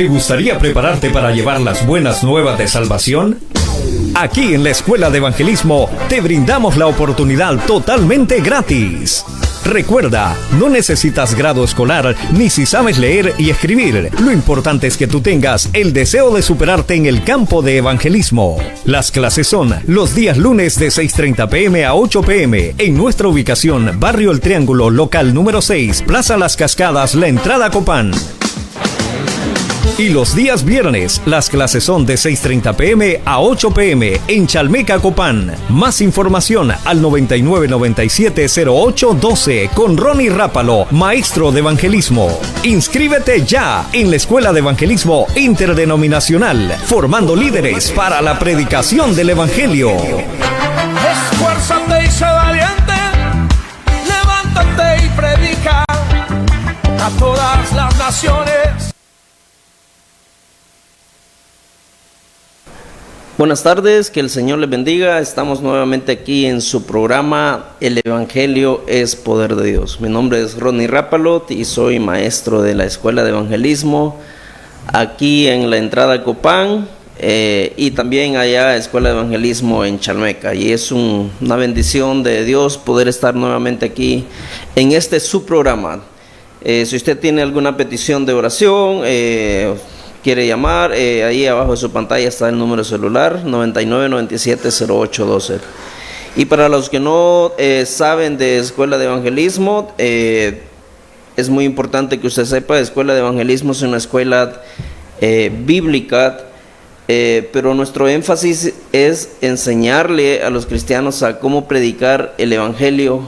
¿Te gustaría prepararte para llevar las buenas nuevas de salvación? Aquí en la Escuela de Evangelismo te brindamos la oportunidad totalmente gratis. Recuerda, no necesitas grado escolar ni si sabes leer y escribir. Lo importante es que tú tengas el deseo de superarte en el campo de evangelismo. Las clases son los días lunes de 6:30 p.m. a 8 p.m. en nuestra ubicación, Barrio El Triángulo, local número 6, Plaza Las Cascadas, La Entrada Copán. Y los días viernes, las clases son de 6:30 p.m. a 8 p.m. en Chalmeca, Copán. Más información al 9997-0812 con Ronnie Rápalo, maestro de evangelismo. Inscríbete ya en la Escuela de Evangelismo Interdenominacional, formando líderes para la predicación del Evangelio. Esfuérzate y sé valiente, levántate y predica a todas las naciones. Buenas tardes, que el Señor les bendiga. Estamos nuevamente aquí en su programa El Evangelio es Poder de Dios. Mi nombre es Ronnie Rápalot y soy maestro de la Escuela de Evangelismo aquí en la Entrada Copán y también allá Escuela de Evangelismo en Chalmeca. Y es una bendición de Dios poder estar nuevamente aquí en este su programa. Si usted tiene alguna petición de oración, quiere llamar, ahí abajo de su pantalla está el número celular 9997-0812. Y para los que no saben de Escuela de Evangelismo, es muy importante que usted sepa, Escuela de Evangelismo es una escuela bíblica, pero nuestro énfasis es enseñarle a los cristianos a cómo predicar el Evangelio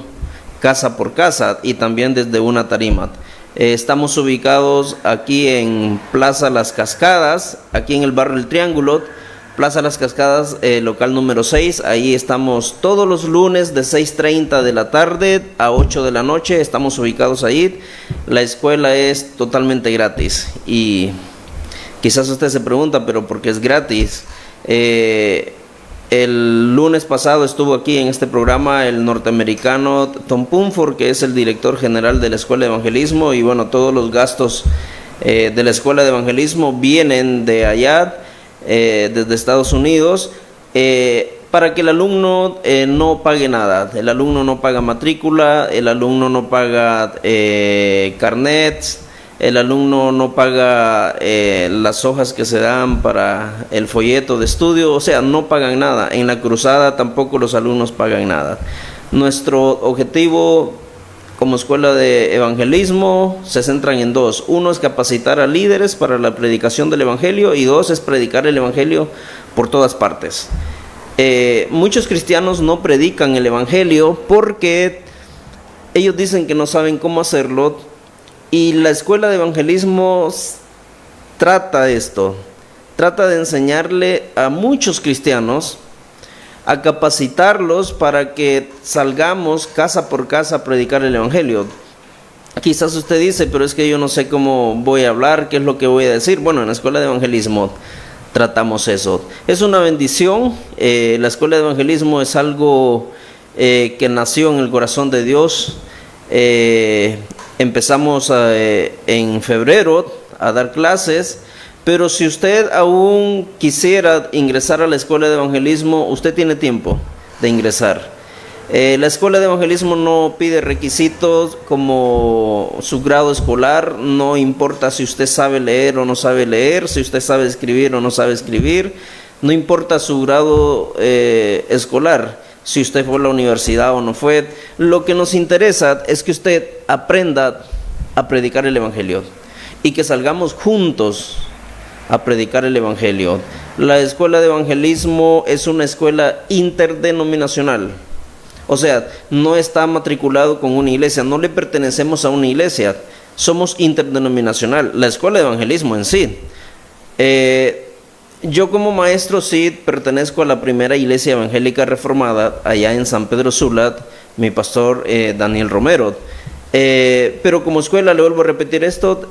casa por casa y también desde una tarima. Estamos ubicados aquí en Plaza Las Cascadas, aquí en el barrio El Triángulo, Plaza Las Cascadas, local número 6. Ahí estamos todos los lunes de 6:30 de la tarde a 8 de la noche. Estamos ubicados ahí. La escuela es totalmente gratis. Y quizás usted se pregunta, ¿pero por qué es gratis? El lunes pasado estuvo aquí en este programa el norteamericano Tom Pumford, que es el director general de la Escuela de Evangelismo, y bueno, todos los gastos de la Escuela de Evangelismo vienen de allá, desde Estados Unidos, para que el alumno no pague nada. El alumno no paga matrícula, el alumno no paga carnets, el alumno no paga las hojas que se dan para el folleto de estudio, o sea, no pagan nada. En la cruzada tampoco los alumnos pagan nada. Nuestro objetivo como escuela de evangelismo se centran en dos. Uno es capacitar a líderes para la predicación del evangelio, y dos es predicar el evangelio por todas partes. Muchos cristianos no predican el evangelio porque ellos dicen que no saben cómo hacerlo. Y la Escuela de Evangelismo trata esto, trata de enseñarle a muchos cristianos, a capacitarlos para que salgamos casa por casa a predicar el Evangelio. Quizás usted dice, pero es que yo no sé cómo voy a hablar, qué es lo que voy a decir. Bueno, en la Escuela de Evangelismo tratamos eso. Es una bendición. La Escuela de Evangelismo es algo que nació en el corazón de Dios. Empezamos en febrero a dar clases, pero si usted aún quisiera ingresar a la Escuela de Evangelismo, usted tiene tiempo de ingresar. La Escuela de Evangelismo no pide requisitos como su grado escolar, no importa si usted sabe leer o no sabe leer, si usted sabe escribir o no sabe escribir, no importa su grado escolar. Si usted fue a la universidad o no fue, lo que nos interesa es que usted aprenda a predicar el Evangelio y que salgamos juntos a predicar el Evangelio. La Escuela de Evangelismo es una escuela interdenominacional, o sea, no está matriculado con una iglesia, no le pertenecemos a una iglesia, somos interdenominacional, la Escuela de Evangelismo en sí. Yo como maestro sí pertenezco a la primera iglesia evangélica reformada allá en San Pedro Sula, mi pastor Daniel Romero. Pero como escuela, le vuelvo a repetir esto,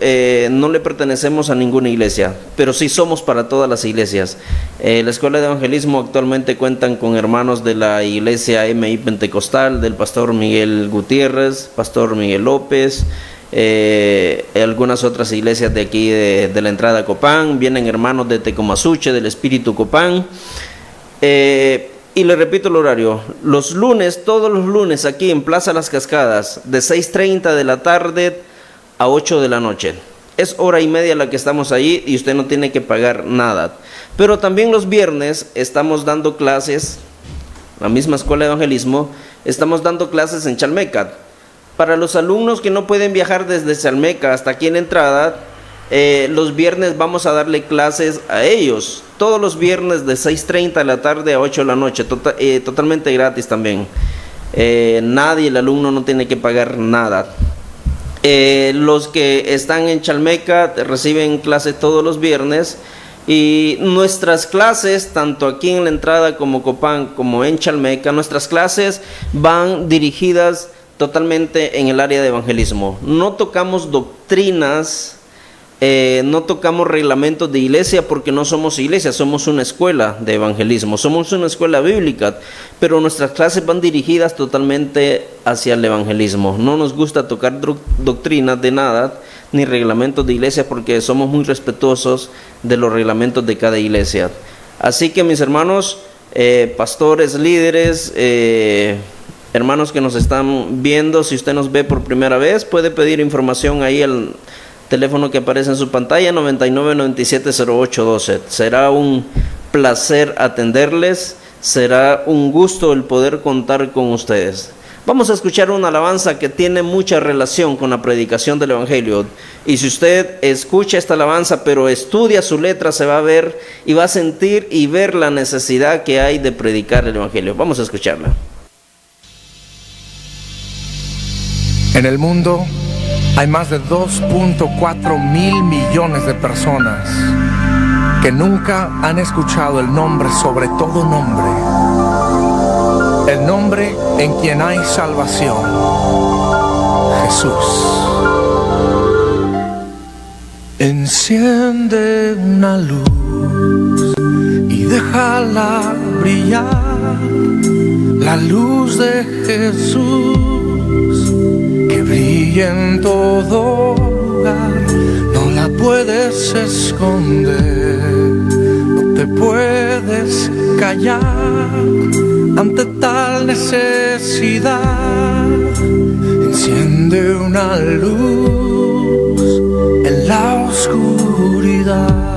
no le pertenecemos a ninguna iglesia, pero sí somos para todas las iglesias. La Escuela de Evangelismo actualmente cuentan con hermanos de la iglesia MI Pentecostal, del pastor Miguel Gutiérrez, pastor Miguel López, algunas otras iglesias de aquí de la entrada a Copán, vienen hermanos de Tecomasuche, del Espíritu Copán. Y le repito el horario, los lunes, todos los lunes aquí en Plaza Las Cascadas, de 6:30 de la tarde a 8 de la noche. Es hora y media la que estamos ahí y usted no tiene que pagar nada. Pero también los viernes estamos dando clases, la misma escuela de evangelismo, estamos dando clases en Chalmeca. Para los alumnos que no pueden viajar desde Chalmeca hasta aquí en la entrada, los viernes vamos a darle clases a ellos, todos los viernes de 6:30 de la tarde a 8 de la noche, totalmente gratis también. Nadie, el alumno no tiene que pagar nada. Los que están en Chalmeca reciben clases todos los viernes, y nuestras clases, tanto aquí en la entrada como Copán, como en Chalmeca, nuestras clases van dirigidas totalmente en el área de evangelismo. No tocamos doctrinas, no tocamos reglamentos de iglesia, porque no somos iglesia, somos una escuela de evangelismo, somos una escuela bíblica, pero nuestras clases van dirigidas totalmente hacia el evangelismo. No nos gusta tocar doctrinas de nada, ni reglamentos de iglesia, porque somos muy respetuosos de los reglamentos de cada iglesia. Así que mis hermanos, pastores, líderes, hermanos que nos están viendo, si usted nos ve por primera vez, puede pedir información ahí al teléfono que aparece en su pantalla, 99970812. Será un placer atenderles, será un gusto el poder contar con ustedes. Vamos a escuchar una alabanza que tiene mucha relación con la predicación del Evangelio. Y si usted escucha esta alabanza, pero estudia su letra, se va a ver y va a sentir y ver la necesidad que hay de predicar el Evangelio. Vamos a escucharla. En el mundo hay más de 2.4 mil millones de personas que nunca han escuchado el nombre sobre todo nombre, el nombre en quien hay salvación, Jesús. Enciende una luz y déjala brillar, la luz de Jesús, que brilla en todo lugar. No la puedes esconder, no te puedes callar ante tal necesidad. Enciende una luz en la oscuridad.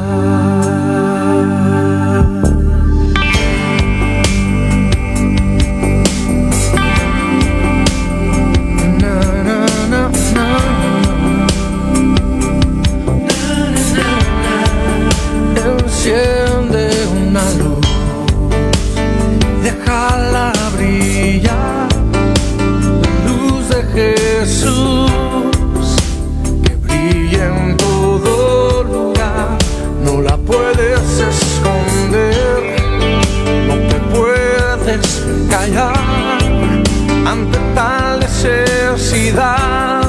Enciende una luz, déjala brillar, la luz de Jesús, que brilla en todo lugar. No la puedes esconder, no te puedes callar ante tal necesidad.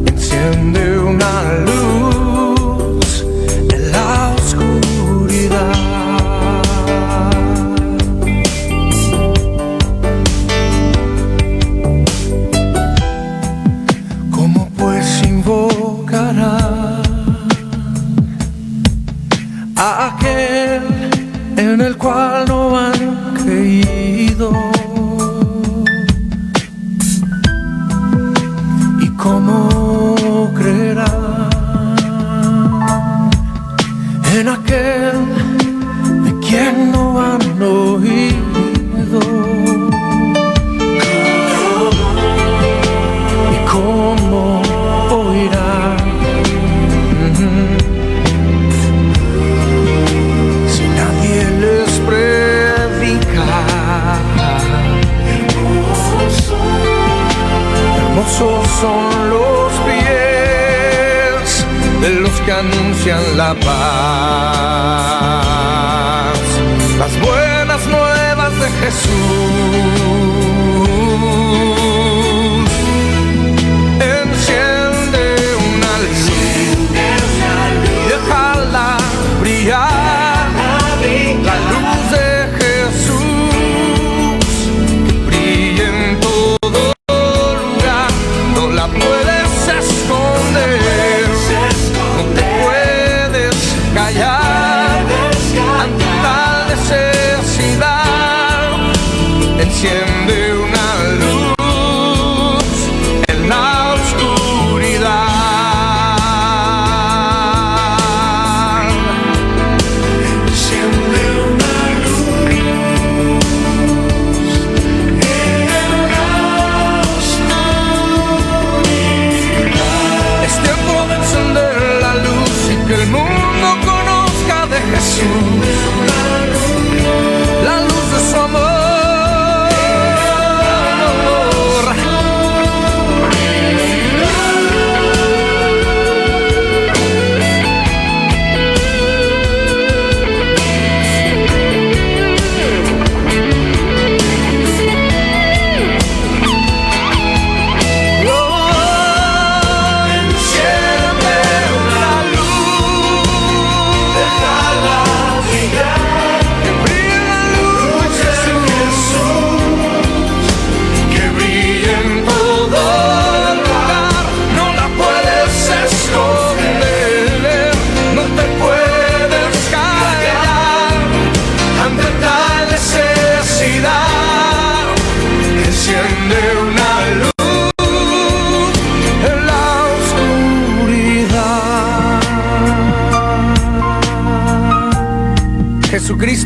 Enciende una luz en la oscuridad. ¿Cómo pues invocará a aquel en el cual no han creído? ¿Y cómo creerá en aquel de quien no han oído? ¿Y cómo oirá si nadie les predica? Hermosos son los pies de los que anuncian la paz, las buenas nuevas de Jesús. Enciende una luz y déjala brillar, la luz de Jesús, que brilla en todo lugar. No la puedes esconder,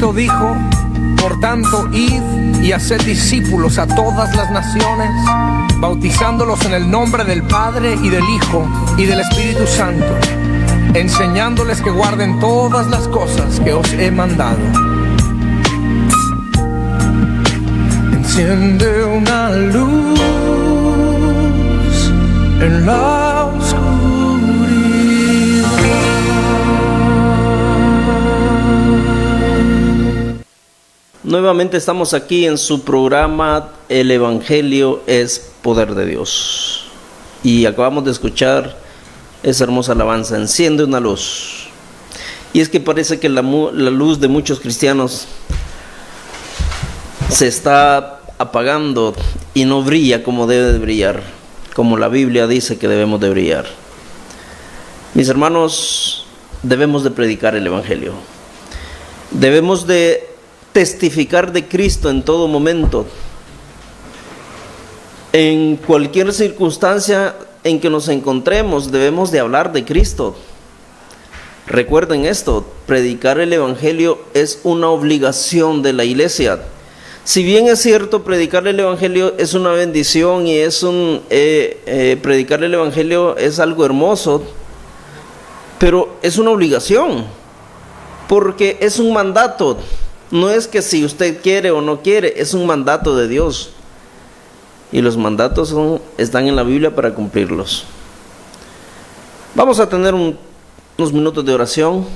Cristo dijo: por tanto, id y haced discípulos a todas las naciones, bautizándolos en el nombre del Padre y del Hijo y del Espíritu Santo, enseñándoles que guarden todas las cosas que os he mandado. Enciende una luz en la oscuridad. Nuevamente estamos aquí en su programa El Evangelio es Poder de Dios. Y acabamos de escuchar esa hermosa alabanza, enciende una luz. Y es que parece que la luz de muchos cristianos se está apagando y no brilla como debe de brillar, como la Biblia dice que debemos de brillar. Mis hermanos, debemos de predicar el Evangelio. Debemos de testificar de Cristo en todo momento. En cualquier circunstancia en que nos encontremos, debemos de hablar de Cristo. Recuerden esto, predicar el Evangelio es una obligación de la iglesia. Si bien es cierto, predicar el Evangelio es una bendición y predicar el Evangelio es algo hermoso, pero es una obligación, porque es un mandato. No es que si usted quiere o no quiere, es un mandato de Dios. Y los mandatos están en la Biblia para cumplirlos. Vamos a tener unos minutos de oración.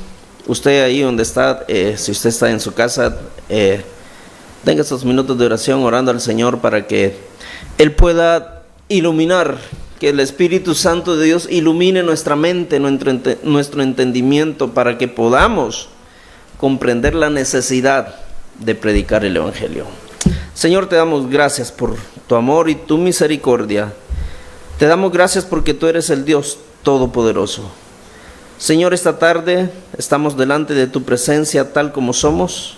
Usted ahí donde está, si usted está en su casa, tenga esos minutos de oración orando al Señor para que Él pueda iluminar, que el Espíritu Santo de Dios ilumine nuestra mente, nuestro entendimiento, para que podamos comprender la necesidad de predicar el Evangelio. Señor, te damos gracias por tu amor y tu misericordia. Te damos gracias porque tú eres el Dios Todopoderoso. Señor, esta tarde estamos delante de tu presencia tal como somos,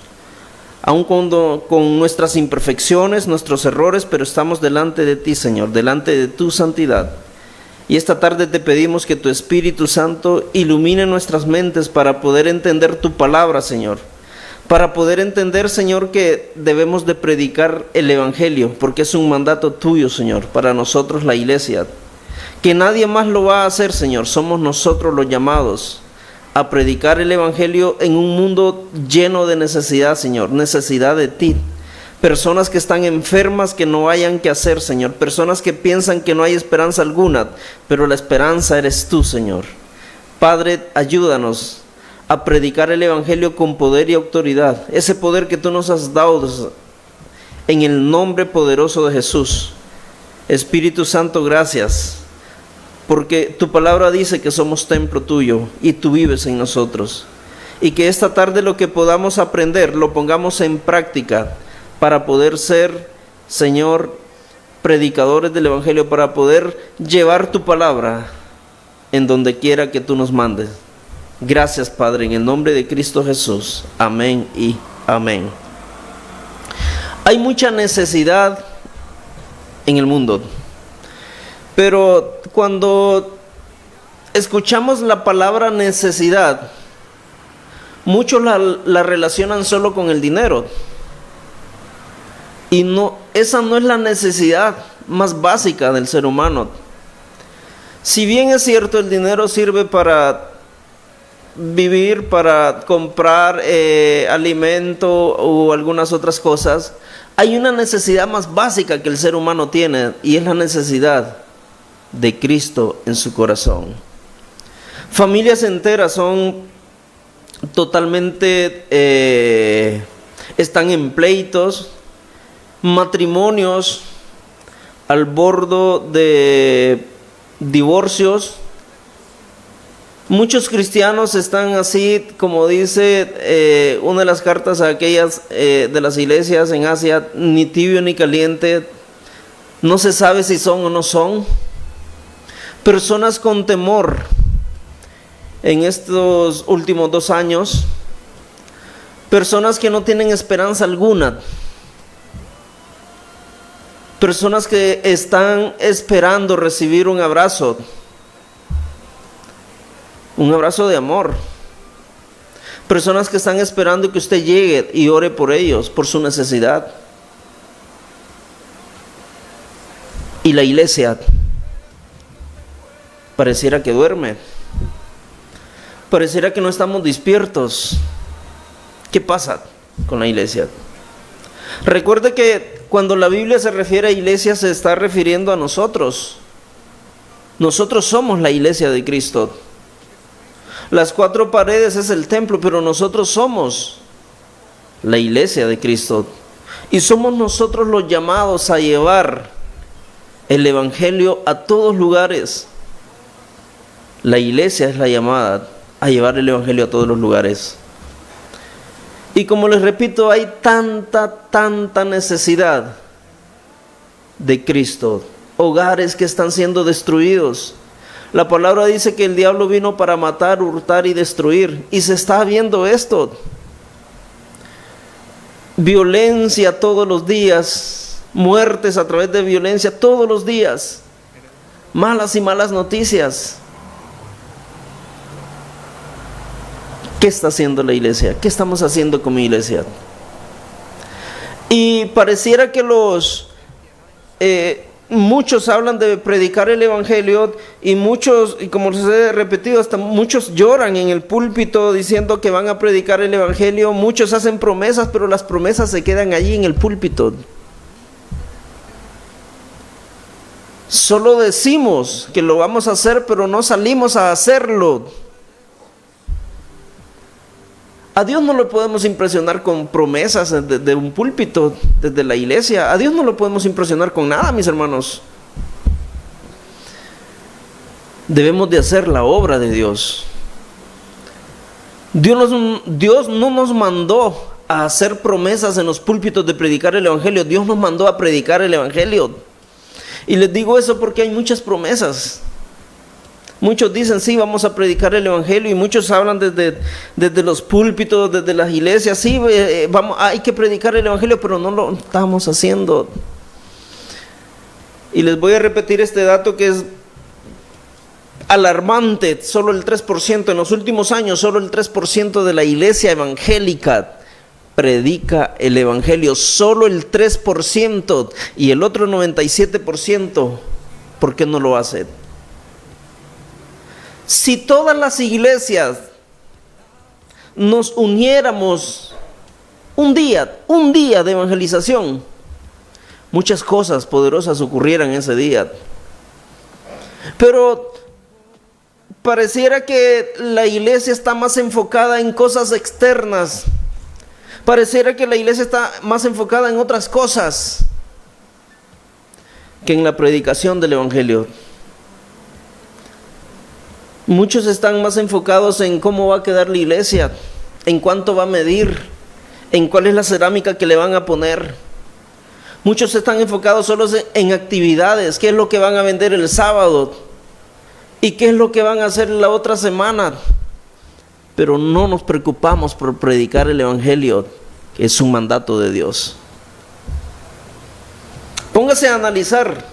aun con nuestras imperfecciones, nuestros errores, pero estamos delante de ti, Señor, delante de tu santidad. Y esta tarde te pedimos que tu Espíritu Santo ilumine nuestras mentes para poder entender tu palabra, Señor. Para poder entender, Señor, que debemos de predicar el Evangelio, porque es un mandato tuyo, Señor, para nosotros la iglesia. Que nadie más lo va a hacer, Señor. Somos nosotros los llamados a predicar el Evangelio en un mundo lleno de necesidad, Señor. Necesidad de ti. Personas que están enfermas, que no hayan que hacer, Señor. Personas que piensan que no hay esperanza alguna, pero la esperanza eres tú, Señor. Padre, ayúdanos a predicar el Evangelio con poder y autoridad. Ese poder que tú nos has dado en el nombre poderoso de Jesús. Espíritu Santo, gracias, porque tu palabra dice que somos templo tuyo y tú vives en nosotros. Y que esta tarde lo que podamos aprender lo pongamos en práctica, para poder ser, Señor, predicadores del Evangelio, para poder llevar tu palabra en donde quiera que tú nos mandes. Gracias, Padre, en el nombre de Cristo Jesús. Amén y amén. Hay mucha necesidad en el mundo, pero cuando escuchamos la palabra necesidad, muchos la relacionan solo con el dinero. Y no, esa no es la necesidad más básica del ser humano. Si bien es cierto, el dinero sirve para vivir, para comprar alimento o algunas otras cosas, hay una necesidad más básica que el ser humano tiene, y es la necesidad de Cristo en su corazón. Familias enteras son totalmente, están en pleitos, matrimonios al borde de divorcios. Muchos cristianos están así, como dice una de las cartas a aquellas de las iglesias en Asia, ni tibio ni caliente, no se sabe si son o no son. Personas con temor en estos últimos 2 años, personas que no tienen esperanza alguna, personas que están esperando recibir un abrazo de amor. Personas que están esperando que usted llegue y ore por ellos, por su necesidad. Y la iglesia pareciera que duerme. Pareciera que no estamos despiertos. ¿Qué pasa con la iglesia? Recuerde que cuando la Biblia se refiere a iglesia se está refiriendo a nosotros. Nosotros somos la iglesia de Cristo. Las cuatro paredes es el templo, pero nosotros somos la iglesia de Cristo. Y somos nosotros los llamados a llevar el evangelio a todos lugares. La iglesia es la llamada a llevar el evangelio a todos los lugares. Y como les repito, hay tanta necesidad de Cristo. Hogares que están siendo destruidos. La palabra dice que el diablo vino para matar, hurtar y destruir. Y se está viendo esto. Violencia todos los días. Muertes a través de violencia todos los días. Malas y malas noticias. ¿Qué está haciendo la iglesia? ¿Qué estamos haciendo como iglesia? Y pareciera que muchos hablan de predicar el evangelio y muchos, y como les he repetido, hasta muchos lloran en el púlpito diciendo que van a predicar el evangelio. Muchos hacen promesas, pero las promesas se quedan allí en el púlpito. Solo decimos que lo vamos a hacer, pero no salimos a hacerlo. A Dios no lo podemos impresionar con promesas de un púlpito, desde la iglesia. A Dios no lo podemos impresionar con nada, mis hermanos. Debemos de hacer la obra de Dios. Dios no nos mandó a hacer promesas en los púlpitos de predicar el evangelio. Dios nos mandó a predicar el evangelio. Y les digo eso porque hay muchas promesas. Muchos dicen, sí, vamos a predicar el evangelio, y muchos hablan desde los púlpitos, desde las iglesias, sí, hay que predicar el evangelio, pero no lo estamos haciendo. Y les voy a repetir este dato que es alarmante. Solo el 3%, en los últimos años, solo el 3% de la iglesia evangélica predica el evangelio. Solo el 3%, y el otro 97%, ¿por qué no lo hace? Si todas las iglesias nos uniéramos un día de evangelización, muchas cosas poderosas ocurrieran ese día. Pero pareciera que la iglesia está más enfocada en cosas externas. Pareciera que la iglesia está más enfocada en otras cosas que en la predicación del evangelio. Muchos están más enfocados en cómo va a quedar la iglesia, en cuánto va a medir, en cuál es la cerámica que le van a poner. Muchos están enfocados solo en actividades, qué es lo que van a vender el sábado y qué es lo que van a hacer la otra semana. Pero no nos preocupamos por predicar el evangelio, que es un mandato de Dios. Póngase a analizar,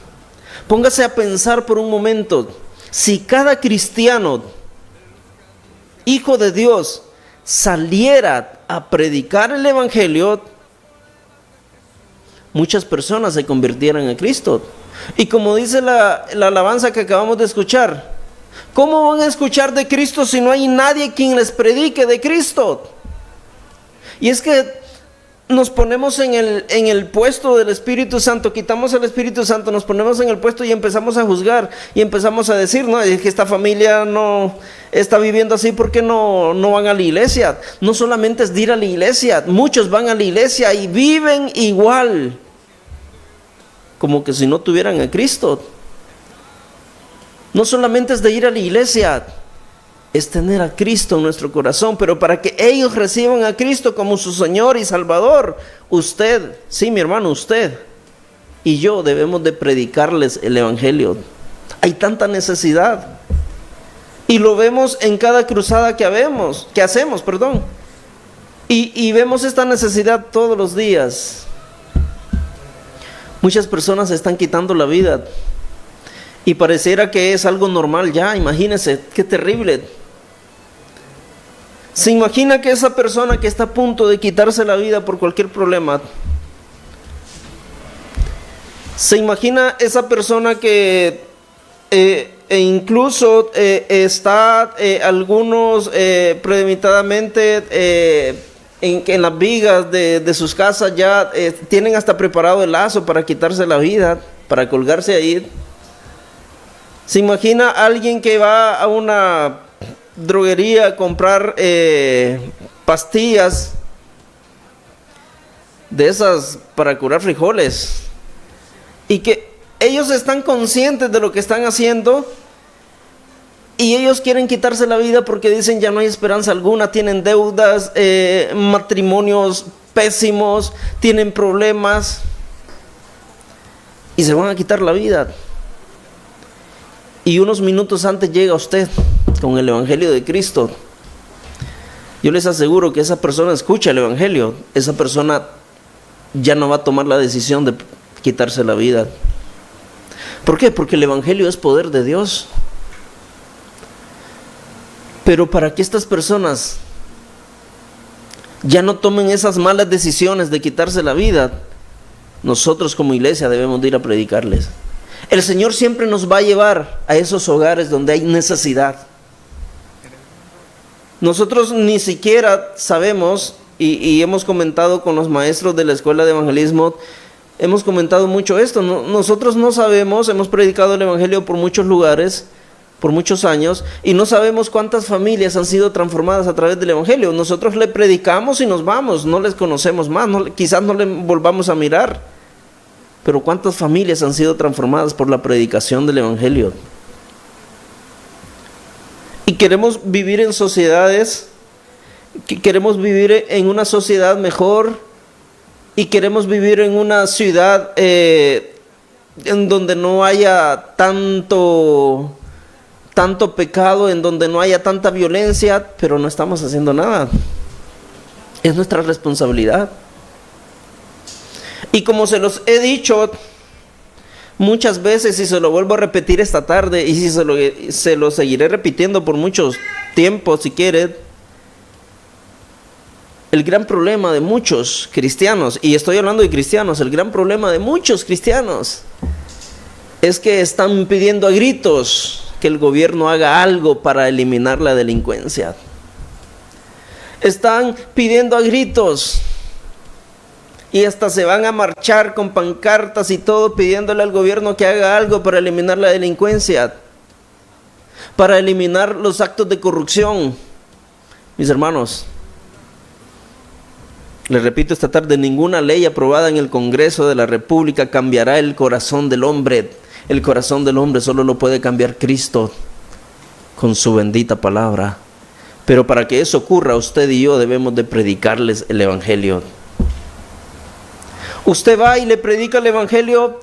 póngase a pensar por un momento. Si cada cristiano, hijo de Dios, saliera a predicar el evangelio, muchas personas se convirtieran en Cristo. Y como dice la alabanza que acabamos de escuchar, ¿cómo van a escuchar de Cristo si no hay nadie quien les predique de Cristo? Y es que nos ponemos en el puesto del Espíritu Santo, quitamos el Espíritu Santo, nos ponemos en el puesto y empezamos a juzgar y empezamos a decir, no, es que esta familia no está viviendo así porque no van a la iglesia. No solamente es de ir a la iglesia, muchos van a la iglesia y viven igual, como que si no tuvieran a Cristo. No solamente es de ir a la iglesia, es tener a Cristo en nuestro corazón, pero para que ellos reciban a Cristo como su Señor y Salvador, usted, sí, mi hermano, usted y yo debemos de predicarles el evangelio. Hay tanta necesidad y lo vemos en cada cruzada que hacemos, y vemos esta necesidad todos los días. Muchas personas se están quitando la vida y pareciera que es algo normal ya. Imagínense, qué terrible. ¿Se imagina que esa persona que está a punto de quitarse la vida por cualquier problema, se imagina esa persona que incluso está algunos premeditadamente en las vigas de sus casas ya tienen hasta preparado el lazo para quitarse la vida, para colgarse ahí? ¿Se imagina alguien que va a una droguería a comprar pastillas de esas para curar frijoles, y que ellos están conscientes de lo que están haciendo y ellos quieren quitarse la vida porque dicen ya no hay esperanza alguna, tienen deudas, matrimonios pésimos, tienen problemas y se van a quitar la vida? Y unos minutos antes llega usted con el Evangelio de Cristo. Yo les aseguro que esa persona escucha el Evangelio, esa persona ya no va a tomar la decisión de quitarse la vida. ¿Por qué? Porque el Evangelio es poder de Dios. Pero para que estas personas ya no tomen esas malas decisiones de quitarse la vida, nosotros como iglesia debemos de ir a predicarles. El Señor siempre nos va a llevar a esos hogares donde hay necesidad. Nosotros ni siquiera sabemos, y hemos comentado con los maestros de la escuela de evangelismo, hemos comentado mucho esto. Nosotros no sabemos, hemos predicado el Evangelio por muchos lugares, por muchos años, y no sabemos cuántas familias han sido transformadas a través del Evangelio. Nosotros le predicamos y nos vamos, no les conocemos más, quizás no le volvamos a mirar. Pero ¿cuántas familias han sido transformadas por la predicación del Evangelio? Y queremos vivir en sociedades, queremos vivir en una sociedad mejor, y queremos vivir en una ciudad en donde no haya tanto pecado, en donde no haya tanta violencia, pero no estamos haciendo nada. Es nuestra responsabilidad. Y como se los he dicho muchas veces, y se lo vuelvo a repetir esta tarde, y se lo seguiré repitiendo por muchos tiempos si quieren, el gran problema de muchos cristianos, y estoy hablando de cristianos, el gran problema de muchos cristianos es que están pidiendo a gritos que el gobierno haga algo para eliminar la delincuencia. Están pidiendo a gritos y hasta se van a marchar con pancartas y todo pidiéndole al gobierno que haga algo para eliminar la delincuencia, para eliminar los actos de corrupción. Mis hermanos, les repito esta tarde, ninguna ley aprobada en el Congreso de la República cambiará el corazón del hombre. El corazón del hombre solo lo puede cambiar Cristo con su bendita palabra. Pero para que eso ocurra, usted y yo debemos de predicarles el Evangelio. Usted va y le predica el Evangelio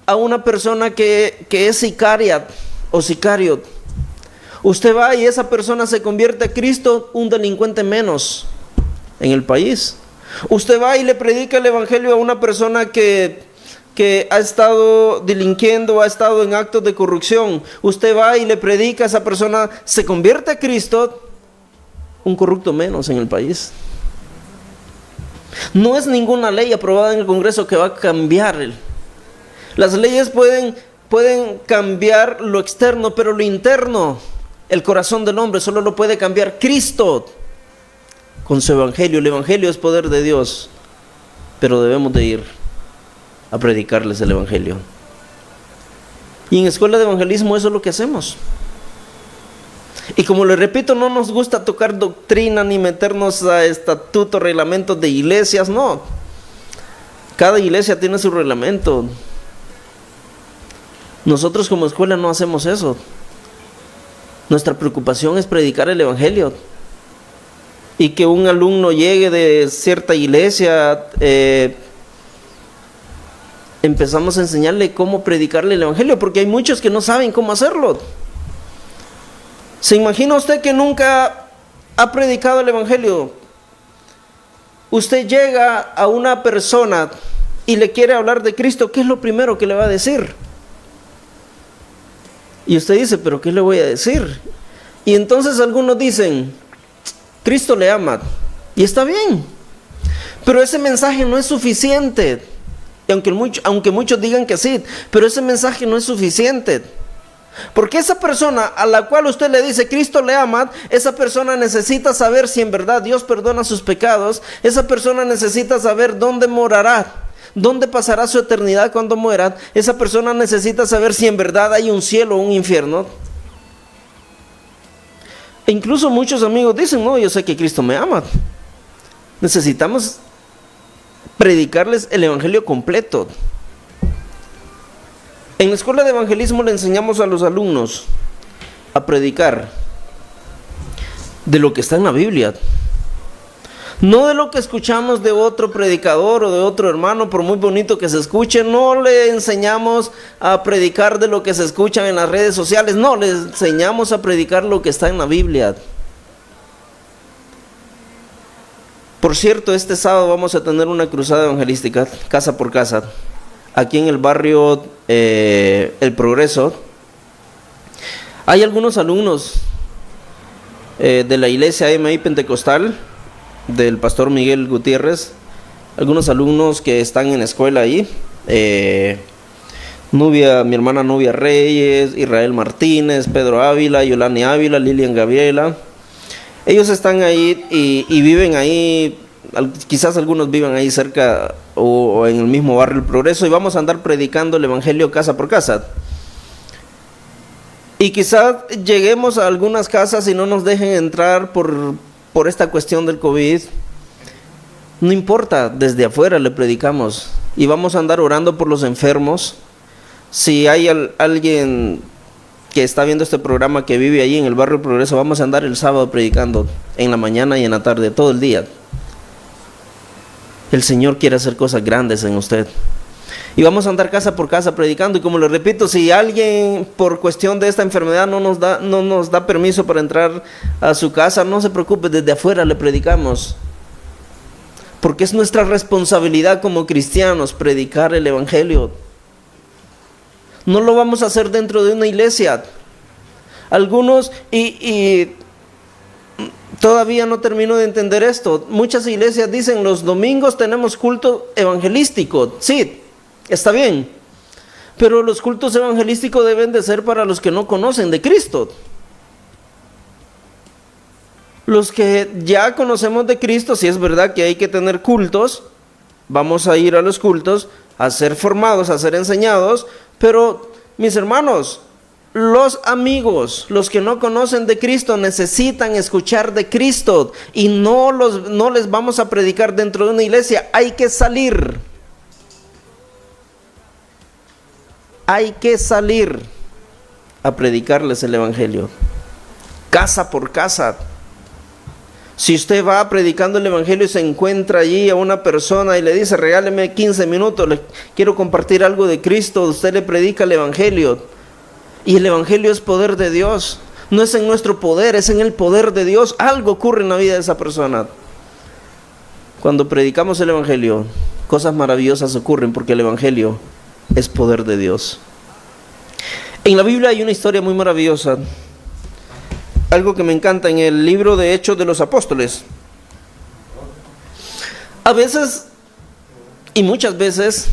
a una persona que es sicaria o sicario. Usted va y esa persona se convierte a Cristo, un delincuente menos en el país. Usted va y le predica el Evangelio a una persona que ha estado delinquiendo, ha estado en actos de corrupción. Usted va y le predica a esa persona, se convierte a Cristo, un corrupto menos en el país. No es ninguna ley aprobada en el Congreso que va a cambiar. Las leyes pueden cambiar lo externo, pero lo interno, el corazón del hombre, solo lo puede cambiar Cristo con su Evangelio. El Evangelio es poder de Dios, pero debemos de ir a predicarles el Evangelio. Y en escuela de evangelismo eso es lo que hacemos. Y como les repito, no nos gusta tocar doctrina ni meternos a estatutos, reglamentos de iglesias, no. Cada iglesia tiene su reglamento. Nosotros como escuela no hacemos eso. Nuestra preocupación es predicar el Evangelio. Y que un alumno llegue de cierta iglesia, empezamos a enseñarle cómo predicarle el Evangelio, porque hay muchos que no saben cómo hacerlo. ¿Se imagina usted que nunca ha predicado el Evangelio? Usted llega a una persona y le quiere hablar de Cristo, ¿qué es lo primero que le va a decir? Y usted dice, ¿pero qué le voy a decir? Y entonces algunos dicen, Cristo le ama. Y está bien. Pero ese mensaje no es suficiente. Aunque muchos digan que sí, pero ese mensaje no es suficiente. Porque esa persona a la cual usted le dice Cristo le ama, esa persona necesita saber si en verdad Dios perdona sus pecados. Esa persona necesita saber dónde morará, dónde pasará su eternidad cuando muera. Esa persona necesita saber si en verdad hay un cielo o un infierno. E incluso muchos amigos dicen, no, yo sé que Cristo me ama. Necesitamos predicarles el evangelio completo. En la escuela de evangelismo le enseñamos a los alumnos a predicar de lo que está en la Biblia. No de lo que escuchamos de otro predicador o de otro hermano, por muy bonito que se escuche. No le enseñamos a predicar de lo que se escucha en las redes sociales. No, le enseñamos a predicar lo que está en la Biblia. Por cierto, este sábado vamos a tener una cruzada evangelística, casa por casa, aquí en el barrio El Progreso. Hay algunos alumnos de la iglesia AMI Pentecostal, del pastor Miguel Gutiérrez, algunos alumnos que están en la escuela ahí, mi hermana Nubia Reyes, Israel Martínez, Pedro Ávila, Yolani Ávila, Lilian Gabriela. Ellos están ahí y viven ahí, quizás algunos viven ahí cerca o en el mismo barrio El Progreso, y vamos a andar predicando el evangelio casa por casa. Y quizás lleguemos a algunas casas y no nos dejen entrar por esta cuestión del COVID. No importa, desde afuera le predicamos y vamos a andar orando por los enfermos. Si hay alguien que está viendo este programa que vive allí en el barrio Progreso, vamos a andar el sábado predicando en la mañana y en la tarde, todo el día. El Señor quiere hacer cosas grandes en usted. Y vamos a andar casa por casa predicando. Y como le repito, si alguien por cuestión de esta enfermedad no nos da permiso para entrar a su casa, no se preocupe, desde afuera le predicamos. Porque es nuestra responsabilidad como cristianos predicar el evangelio. No lo vamos a hacer dentro de una iglesia. Algunos, y todavía no termino de entender esto, muchas iglesias dicen los domingos tenemos culto evangelístico. Sí, está bien, pero los cultos evangelísticos deben de ser para los que no conocen de Cristo. Los que ya conocemos de Cristo, si es verdad que hay que tener cultos, vamos a ir a los cultos, a ser formados, a ser enseñados, pero mis hermanos, los amigos, los que no conocen de Cristo, necesitan escuchar de Cristo, y no les vamos a predicar dentro de una iglesia. Hay que salir. Hay que salir a predicarles el evangelio, casa por casa. Si usted va predicando el evangelio y se encuentra allí a una persona y le dice, regáleme 15 minutos, le quiero compartir algo de Cristo, usted le predica el evangelio. Y el evangelio es poder de Dios. No es en nuestro poder, es en el poder de Dios. Algo ocurre en la vida de esa persona. Cuando predicamos el evangelio, cosas maravillosas ocurren, porque el evangelio es poder de Dios. En la Biblia hay una historia muy maravillosa, algo que me encanta, en el libro de Hechos de los Apóstoles. A veces, y muchas veces,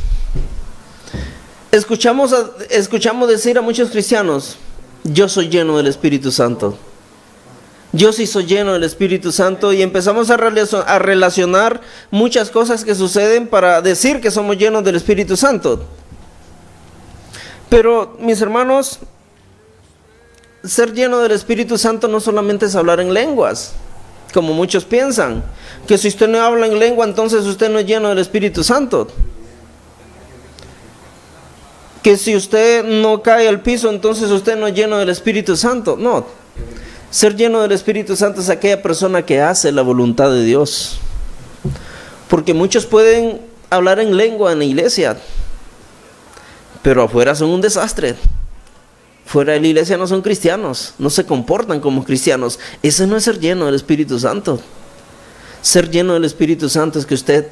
escuchamos decir a muchos cristianos, yo soy lleno del Espíritu Santo. Yo sí soy lleno del Espíritu Santo, y empezamos a relacionar muchas cosas que suceden para decir que somos llenos del Espíritu Santo. Pero, mis hermanos, ser lleno del Espíritu Santo no solamente es hablar en lenguas, como muchos piensan, que si usted no habla en lengua, entonces usted no es lleno del Espíritu Santo. Que si usted no cae al piso, entonces usted no es lleno del Espíritu Santo. No, ser lleno del Espíritu Santo es aquella persona que hace la voluntad de Dios. Porque muchos pueden hablar en lengua en la iglesia, pero afuera son un desastre. Fuera de la iglesia no son cristianos, no se comportan como cristianos. Ese no es ser lleno del Espíritu Santo. Ser lleno del Espíritu Santo es que usted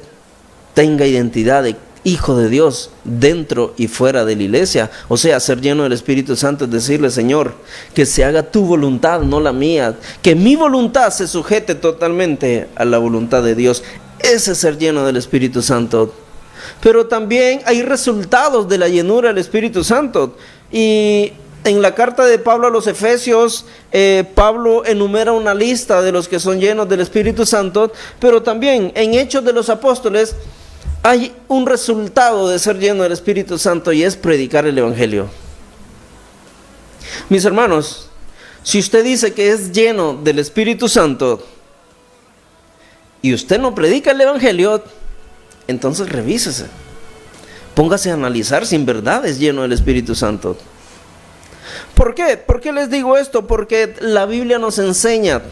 tenga identidad hijo de Dios dentro y fuera de la iglesia. O sea, ser lleno del Espíritu Santo es decirle: Señor, que se haga tu voluntad, no la mía, que mi voluntad se sujete totalmente a la voluntad de Dios. Ese es ser lleno del Espíritu Santo. Pero también hay resultados de la llenura del Espíritu Santo. Y en la carta de Pablo a los Efesios, Pablo enumera una lista de los que son llenos del Espíritu Santo. Pero también en Hechos de los Apóstoles hay un resultado de ser lleno del Espíritu Santo, y es predicar el Evangelio. Mis hermanos, si usted dice que es lleno del Espíritu Santo y usted no predica el Evangelio, entonces revísese. Póngase a analizar si en verdad es lleno del Espíritu Santo. ¿Por qué? ¿Por qué les digo esto? Porque la Biblia nos enseña.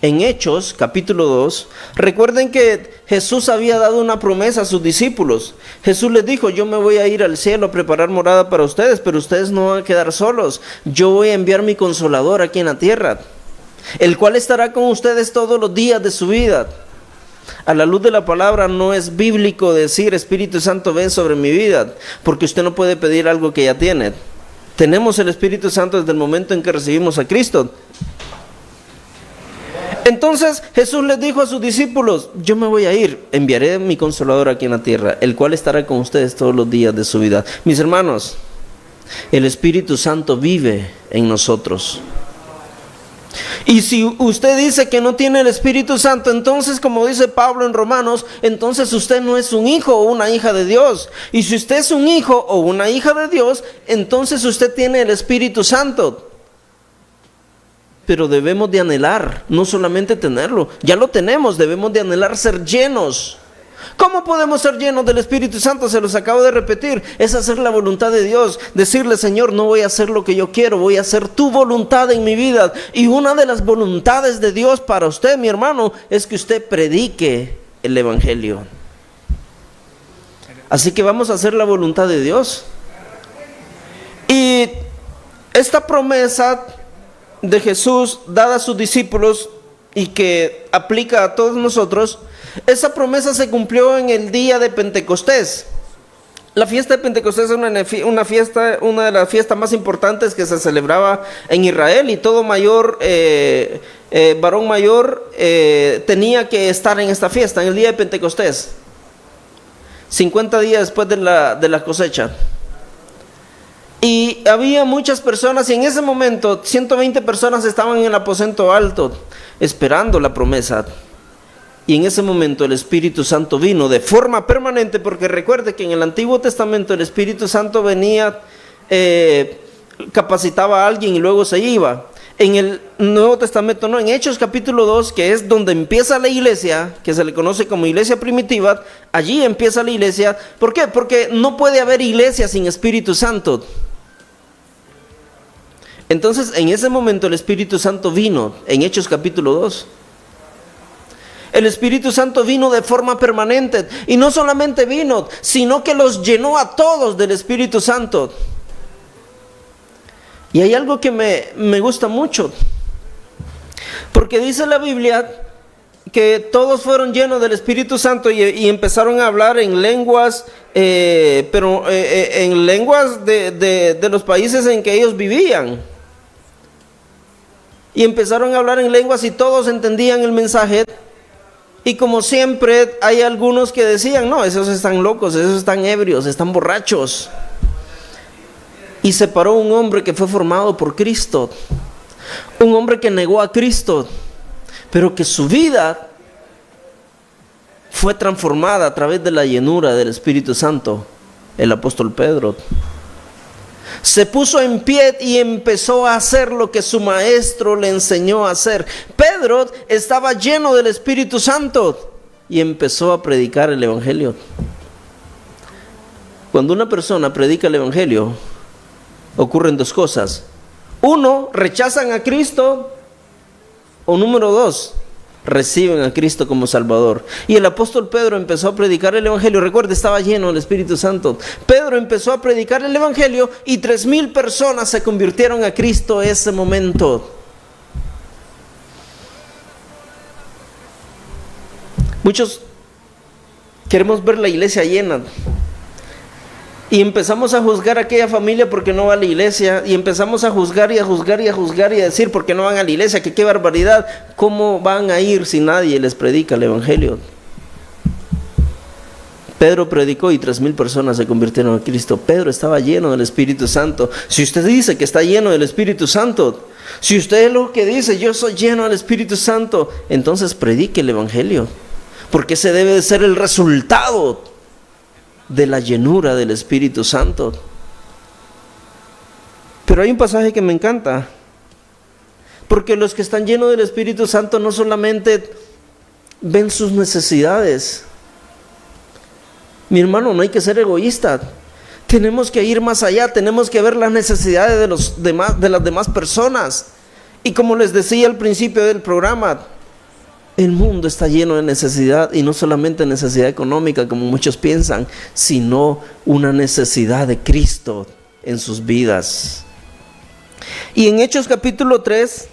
En Hechos, capítulo 2, recuerden que Jesús había dado una promesa a sus discípulos. Jesús les dijo: yo me voy a ir al cielo a preparar morada para ustedes, pero ustedes no van a quedar solos. Yo voy a enviar mi Consolador aquí en la tierra, el cual estará con ustedes todos los días de su vida. A la luz de la palabra, no es bíblico decir: Espíritu Santo, ven sobre mi vida, porque usted no puede pedir algo que ya tiene. Tenemos el Espíritu Santo desde el momento en que recibimos a Cristo. Entonces Jesús les dijo a sus discípulos: yo me voy a ir, enviaré mi Consolador aquí en la tierra, el cual estará con ustedes todos los días de su vida. Mis hermanos, el Espíritu Santo vive en nosotros. Y si usted dice que no tiene el Espíritu Santo, entonces, como dice Pablo en Romanos, entonces usted no es un hijo o una hija de Dios. Y si usted es un hijo o una hija de Dios, entonces usted tiene el Espíritu Santo. Pero debemos de anhelar, no solamente tenerlo, ya lo tenemos, debemos de anhelar ser llenos. ¿Cómo podemos ser llenos del Espíritu Santo? Se los acabo de repetir, es hacer la voluntad de Dios, decirle: Señor, no voy a hacer lo que yo quiero, voy a hacer tu voluntad en mi vida. Y una de las voluntades de Dios para usted, mi hermano, es que usted predique el Evangelio. Así que vamos a hacer la voluntad de Dios. Y esta promesa de Jesús dada a sus discípulos y que aplica a todos nosotros, esa promesa se cumplió en el día de Pentecostés. La fiesta de Pentecostés es una de las fiestas más importantes que se celebraba en Israel, y todo mayor, varón mayor, tenía que estar en esta fiesta, en el día de Pentecostés, 50 días después de la cosecha. Y había muchas personas, y en ese momento 120 personas estaban en el aposento alto esperando la promesa. Y en ese momento el Espíritu Santo vino de forma permanente, porque recuerde que en el Antiguo Testamento el Espíritu Santo venía, capacitaba a alguien y luego se iba. En el Nuevo Testamento no, en Hechos capítulo 2, que es donde empieza la iglesia, que se le conoce como iglesia primitiva, allí empieza la iglesia. ¿Por qué? Porque no puede haber iglesia sin Espíritu Santo. Entonces, en ese momento el Espíritu Santo vino, en Hechos capítulo 2. El Espíritu Santo vino de forma permanente, y no solamente vino, sino que los llenó a todos del Espíritu Santo. Y hay algo que me gusta mucho, porque dice la Biblia que todos fueron llenos del Espíritu Santo y empezaron a hablar en lenguas, pero en lenguas de los países en que ellos vivían. Y empezaron a hablar en lenguas y todos entendían el mensaje. Y como siempre, hay algunos que decían: no, esos están locos, esos están ebrios, están borrachos. Y se paró un hombre que fue formado por Cristo, un hombre que negó a Cristo, pero que su vida fue transformada a través de la llenura del Espíritu Santo, el apóstol Pedro. Se puso en pie y empezó a hacer lo que su maestro le enseñó a hacer. Pedro estaba lleno del Espíritu Santo y empezó a predicar el Evangelio. Cuando una persona predica el Evangelio, ocurren dos cosas. Uno, rechazan a Cristo, o número dos, reciben a Cristo como Salvador. Y el apóstol Pedro empezó a predicar el Evangelio. Recuerde, estaba lleno del Espíritu Santo. Pedro empezó a predicar el Evangelio y 3,000 personas se convirtieron a Cristo ese momento. Muchos Queremos ver la iglesia llena. Y empezamos a juzgar a aquella familia porque no va a la iglesia. Y empezamos a juzgar y a juzgar y a juzgar y a decir porque no van a la iglesia, que qué barbaridad. ¿Cómo van a ir si nadie les predica el evangelio? Pedro predicó y 3,000 personas se convirtieron a Cristo. Pedro estaba lleno del Espíritu Santo. Si usted dice que está lleno del Espíritu Santo, si usted es lo que dice, yo soy lleno del Espíritu Santo, entonces predique el evangelio, porque ese debe de ser el resultado de la llenura del Espíritu Santo. Pero hay un pasaje que me encanta, porque los que están llenos del Espíritu Santo no solamente ven sus necesidades. Mi hermano, no hay que ser egoísta. Tenemos que ir más allá, tenemos que ver las necesidades de las demás personas. Y como les decía al principio del programa, el mundo está lleno de necesidad, y no solamente necesidad económica como muchos piensan, sino una necesidad de Cristo en sus vidas. Y en Hechos capítulo 3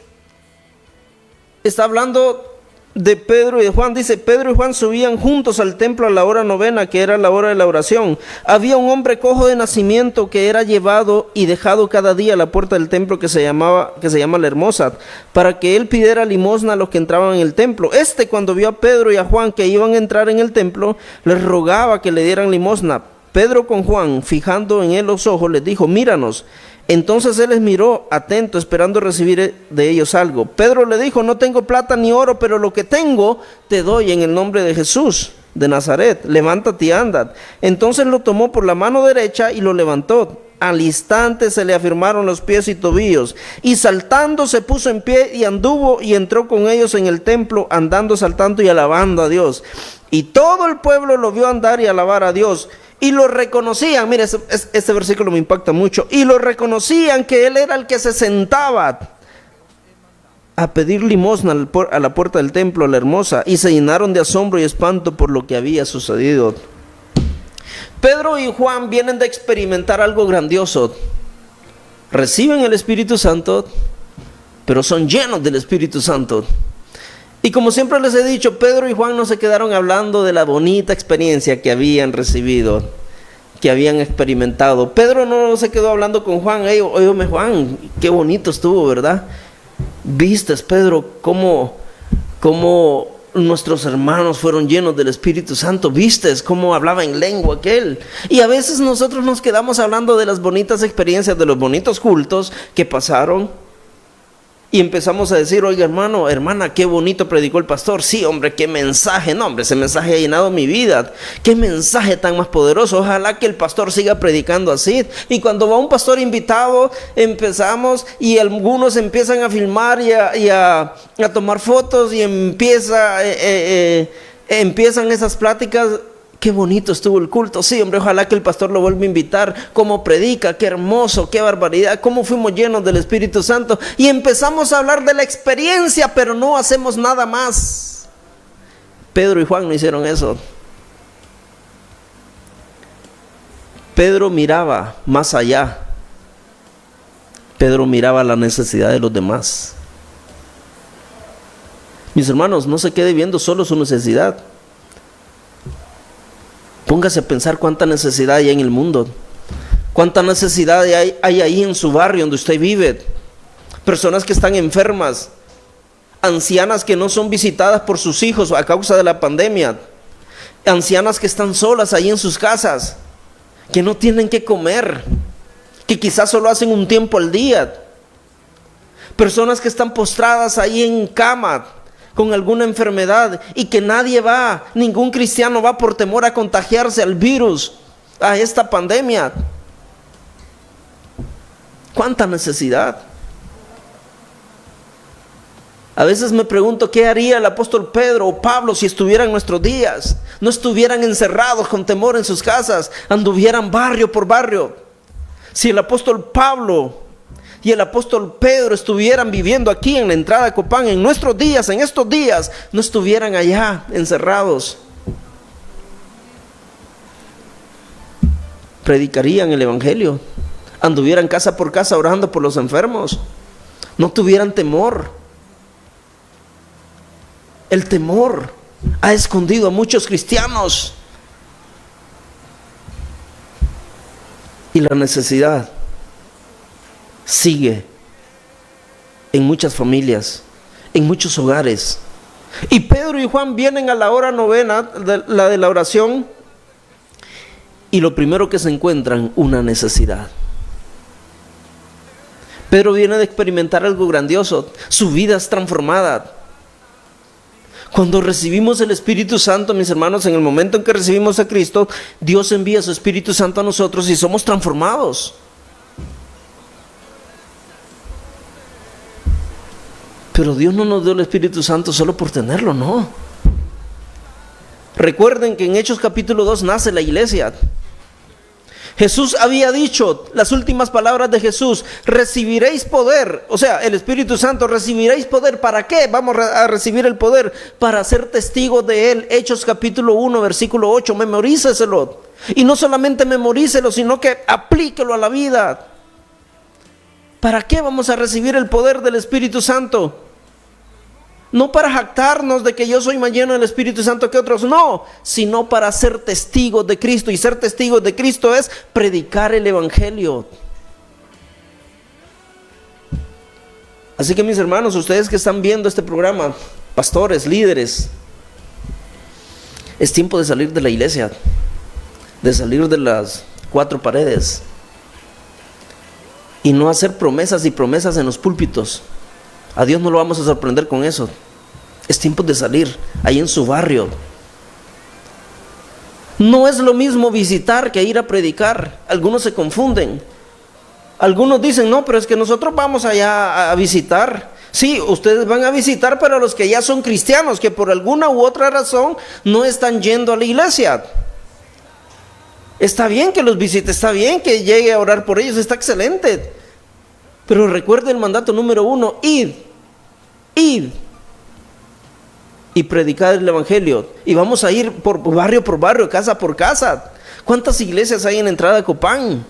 está hablando de Pedro y de Juan. Dice: Pedro y Juan subían juntos al templo a la hora novena, que era la hora de la oración. Había un hombre cojo de nacimiento que era llevado y dejado cada día a la puerta del templo, que se llama la Hermosa, para que él pidiera limosna a los que entraban en el templo. Cuando vio a Pedro y a Juan que iban a entrar en el templo, les rogaba que le dieran limosna. Pedro, con Juan fijando en él los ojos, les dijo: míranos. Entonces él les miró atento, esperando recibir de ellos algo. Pedro le dijo: no tengo plata ni oro, pero lo que tengo te doy. En el nombre de Jesús de Nazaret, levántate y anda. Entonces lo tomó por la mano derecha y lo levantó. Al instante se le afirmaron los pies y tobillos, y saltando se puso en pie y anduvo y entró con ellos en el templo, andando, saltando y alabando a Dios. Y todo el pueblo lo vio andar y alabar a Dios. Y lo reconocían, mire, este versículo me impacta mucho. Y lo reconocían que él era el que se sentaba a pedir limosna a la puerta del templo, la Hermosa, y se llenaron de asombro y espanto por lo que había sucedido. Pedro y Juan vienen de experimentar algo grandioso. Reciben el Espíritu Santo, pero son llenos del Espíritu Santo. Y como siempre les he dicho, Pedro y Juan no se quedaron hablando de la bonita experiencia que habían recibido, que habían experimentado. Pedro no se quedó hablando con Juan: óyeme Juan, qué bonito estuvo, ¿verdad? ¿Vistes, Pedro, cómo nuestros hermanos fueron llenos del Espíritu Santo? ¿Vistes cómo hablaba en lengua aquel? Y a veces nosotros nos quedamos hablando de las bonitas experiencias, de los bonitos cultos que pasaron. Y empezamos a decir: oiga, hermano, hermana, qué bonito predicó el pastor. Sí, hombre, qué mensaje. No, hombre, ese mensaje ha llenado mi vida. Qué mensaje tan más poderoso. Ojalá que el pastor siga predicando así. Y cuando va un pastor invitado, empezamos y algunos empiezan a filmar y a tomar fotos, y empiezan esas pláticas. Qué bonito estuvo el culto. Sí, hombre, ojalá que el pastor lo vuelva a invitar. Cómo predica, qué hermoso, qué barbaridad, cómo fuimos llenos del Espíritu Santo. Y empezamos a hablar de la experiencia, pero no hacemos nada más. Pedro y Juan no hicieron eso. Pedro miraba más allá. Pedro miraba la necesidad de los demás. Mis hermanos, no se quede viendo solo su necesidad. Póngase a pensar cuánta necesidad hay en el mundo. Cuánta necesidad hay ahí en su barrio donde usted vive. Personas que están enfermas. Ancianas que no son visitadas por sus hijos a causa de la pandemia. Ancianas que están solas ahí en sus casas. Que no tienen que comer. Que quizás solo hacen un tiempo al día. Personas que están postradas ahí en cama con alguna enfermedad, y que nadie va, ningún cristiano va por temor a contagiarse al virus, a esta pandemia. ¿Cuánta necesidad? A veces me pregunto qué haría el apóstol Pedro o Pablo si estuvieran en nuestros días. No estuvieran encerrados con temor en sus casas, anduvieran barrio por barrio. Si el apóstol Pablo y el apóstol Pedro estuvieran viviendo aquí en la entrada de Copán en nuestros días, en estos días, no estuvieran allá encerrados. Predicarían el evangelio, anduvieran casa por casa orando por los enfermos, no tuvieran temor. El temor ha escondido a muchos cristianos Y la necesidad sigue en muchas familias, en muchos hogares. Y Pedro y Juan vienen a la hora novena, la de la oración, y lo primero que se encuentran, una necesidad. Pedro viene de experimentar algo grandioso. Su vida es transformada. Cuando recibimos el Espíritu Santo, mis hermanos, en el momento en que recibimos a Cristo, Dios envía su Espíritu Santo a nosotros y somos transformados. Pero Dios no nos dio el Espíritu Santo solo por tenerlo, no. Recuerden que en Hechos capítulo 2 nace la iglesia. Jesús había dicho, las últimas palabras de Jesús: recibiréis poder, o sea, el Espíritu Santo, recibiréis poder. ¿Para qué vamos a recibir el poder? Para ser testigos de Él. Hechos capítulo 1, versículo 8, memoríceselo. Y no solamente memorícelo, sino que aplíquelo a la vida. ¿Para qué vamos a recibir el poder del Espíritu Santo? No para jactarnos de que yo soy más lleno del Espíritu Santo que otros, no, sino para ser testigos de Cristo. Y ser testigos de Cristo es predicar el Evangelio. Así que, mis hermanos, ustedes que están viendo este programa, pastores, líderes, es tiempo de salir de la iglesia, de salir de las cuatro paredes y no hacer promesas y promesas en los púlpitos. A Dios no lo vamos a sorprender con eso. Es tiempo de salir ahí en su barrio. No es lo mismo visitar que ir a predicar. Algunos se confunden. Algunos dicen, no, pero es que nosotros vamos allá a visitar. Sí, ustedes van a visitar para los que ya son cristianos, que por alguna u otra razón no están yendo a la iglesia. Está bien que los visite, está bien que llegue a orar por ellos, está excelente. Pero recuerde el mandato número 1, id y predicar el Evangelio. Y vamos a ir por barrio, casa por casa. ¿Cuántas iglesias hay en la entrada de Copán?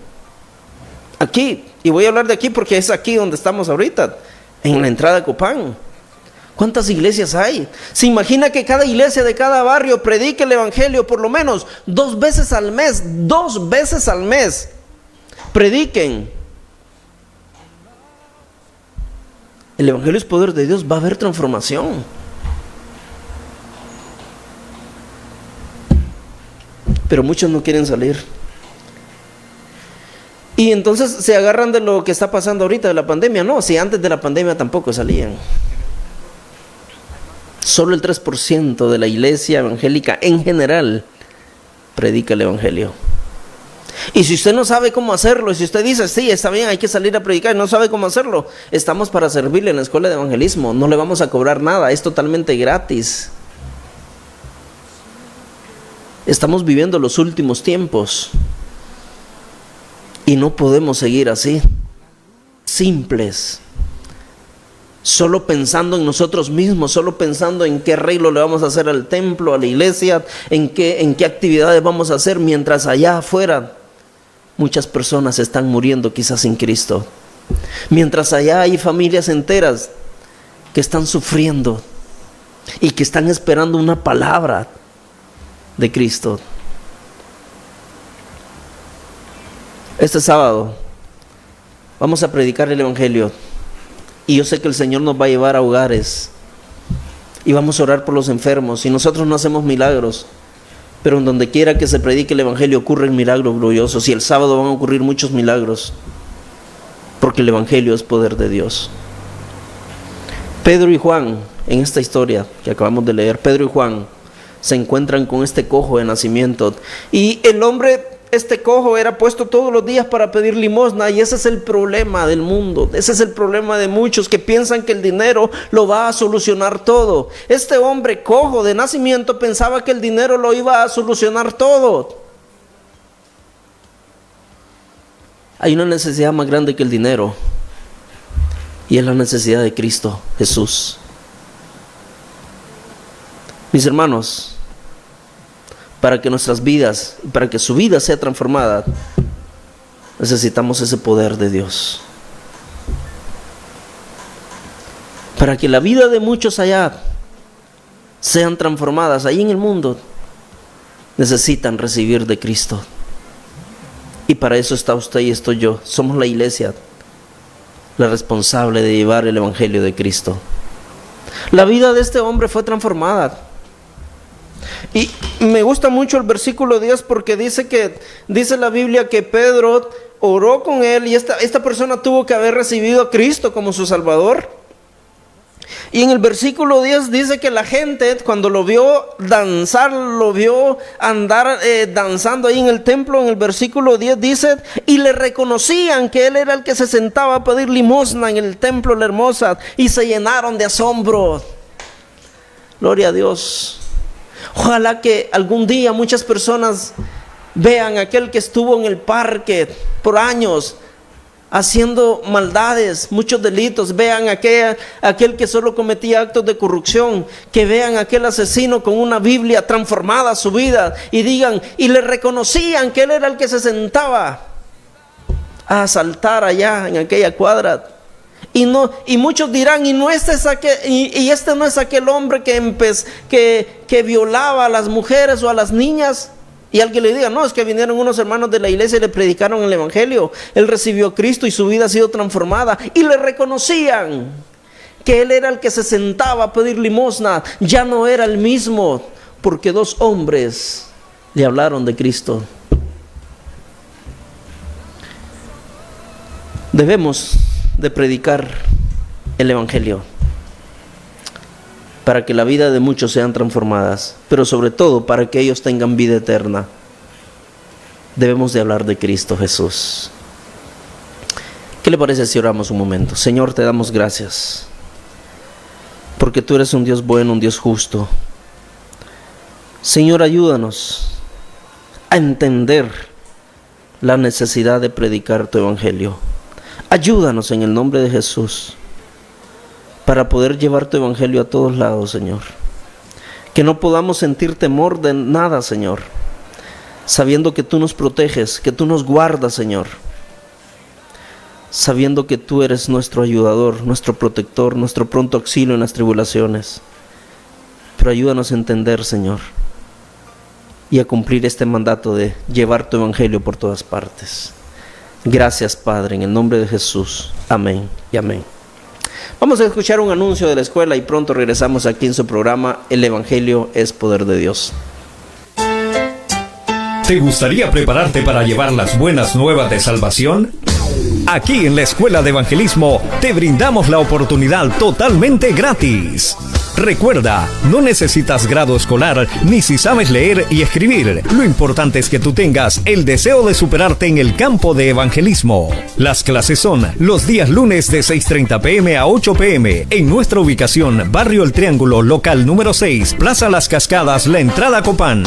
Aquí, y voy a hablar de aquí porque es aquí donde estamos ahorita, en la entrada de Copán. ¿Cuántas iglesias hay? ¿Se imagina que cada iglesia de cada barrio predique el Evangelio por lo menos 2 veces al mes? 2 veces al mes prediquen. El Evangelio es poder de Dios, va a haber transformación. Pero muchos no quieren salir. Y entonces se agarran de lo que está pasando ahorita, de la pandemia. No, si antes de la pandemia tampoco salían. Solo el 3% de la iglesia evangélica en general predica el Evangelio. Y si usted no sabe cómo hacerlo, y si usted dice, sí, está bien, hay que salir a predicar, y no sabe cómo hacerlo, estamos para servirle en la escuela de evangelismo. No le vamos a cobrar nada, es totalmente gratis. Estamos viviendo los últimos tiempos y no podemos seguir así, simples, solo pensando en nosotros mismos, solo pensando en qué arreglo le vamos a hacer al templo, a la iglesia, en qué actividades vamos a hacer, mientras allá afuera muchas personas están muriendo quizás sin Cristo, mientras allá hay familias enteras que están sufriendo y que están esperando una palabra de Cristo. Este sábado vamos a predicar el Evangelio y yo sé que el Señor nos va a llevar a hogares y vamos a orar por los enfermos. Y nosotros no hacemos milagros, pero en donde quiera que se predique el Evangelio ocurren milagros gloriosos, y el sábado van a ocurrir muchos milagros porque el Evangelio es poder de Dios. Pedro y Juan, en esta historia que acabamos de leer, Pedro y Juan se encuentran con este cojo de nacimiento, y el hombre, este cojo, era puesto todos los días para pedir limosna. Y ese es el problema del mundo, ese es el problema de muchos que piensan que el dinero lo va a solucionar todo. Este hombre cojo de nacimiento pensaba que el dinero lo iba a solucionar todo. Hay una necesidad más grande que el dinero, y es la necesidad de Cristo Jesús. Mis hermanos, para que nuestras vidas, para que su vida sea transformada, necesitamos ese poder de Dios. Para que la vida de muchos allá sean transformadas, ahí en el mundo, necesitan recibir de Cristo. Y para eso está usted y estoy yo. Somos la iglesia, la responsable de llevar el Evangelio de Cristo. La vida de este hombre fue transformada. Y me gusta mucho el versículo 10 porque dice la Biblia que Pedro oró con él y esta persona tuvo que haber recibido a Cristo como su Salvador. Y en el versículo 10 dice que la gente cuando lo vio danzar, lo vio andar danzando ahí en el templo, en el versículo 10 dice, y le reconocían que él era el que se sentaba a pedir limosna en el templo La Hermosa, y se llenaron de asombro. Gloria a Dios. Ojalá que algún día muchas personas vean a aquel que estuvo en el parque por años haciendo maldades, muchos delitos, vean aquel que solo cometía actos de corrupción, que vean aquel asesino con una Biblia transformada su vida y digan, y le reconocían que él era el que se sentaba a asaltar allá en aquella cuadra. Y muchos dirán, este no es aquel hombre que violaba a las mujeres o a las niñas. Y alguien le diga, no, es que vinieron unos hermanos de la iglesia y le predicaron el Evangelio. Él recibió a Cristo y su vida ha sido transformada. Y le reconocían que él era el que se sentaba a pedir limosna. Ya no era el mismo, porque dos hombres le hablaron de Cristo. Debemos de predicar el Evangelio para que la vida de muchos sean transformadas, pero sobre todo para que ellos tengan vida eterna. Debemos de hablar de Cristo Jesús. ¿Qué le parece si oramos un momento? Señor, te damos gracias, porque tú eres un Dios bueno, un Dios justo. Señor, ayúdanos a entender la necesidad de predicar tu Evangelio. Ayúdanos en el nombre de Jesús para poder llevar tu Evangelio a todos lados, Señor. Que no podamos sentir temor de nada, Señor, sabiendo que tú nos proteges, que tú nos guardas, Señor, sabiendo que tú eres nuestro ayudador, nuestro protector, nuestro pronto auxilio en las tribulaciones. Pero ayúdanos a entender, Señor, y a cumplir este mandato de llevar tu Evangelio por todas partes. Gracias, Padre, en el nombre de Jesús. Amén y amén. Vamos a escuchar un anuncio de la escuela y pronto regresamos aquí en su programa El Evangelio es Poder de Dios. ¿Te gustaría prepararte para llevar las buenas nuevas de salvación? Aquí en la Escuela de Evangelismo te brindamos la oportunidad totalmente gratis. Recuerda, no necesitas grado escolar ni si sabes leer y escribir. Lo importante es que tú tengas el deseo de superarte en el campo de evangelismo. Las clases son los días lunes de 6:30 p.m. a 8 p.m. en nuestra ubicación, Barrio El Triángulo, local número 6, Plaza Las Cascadas, La Entrada, Copán.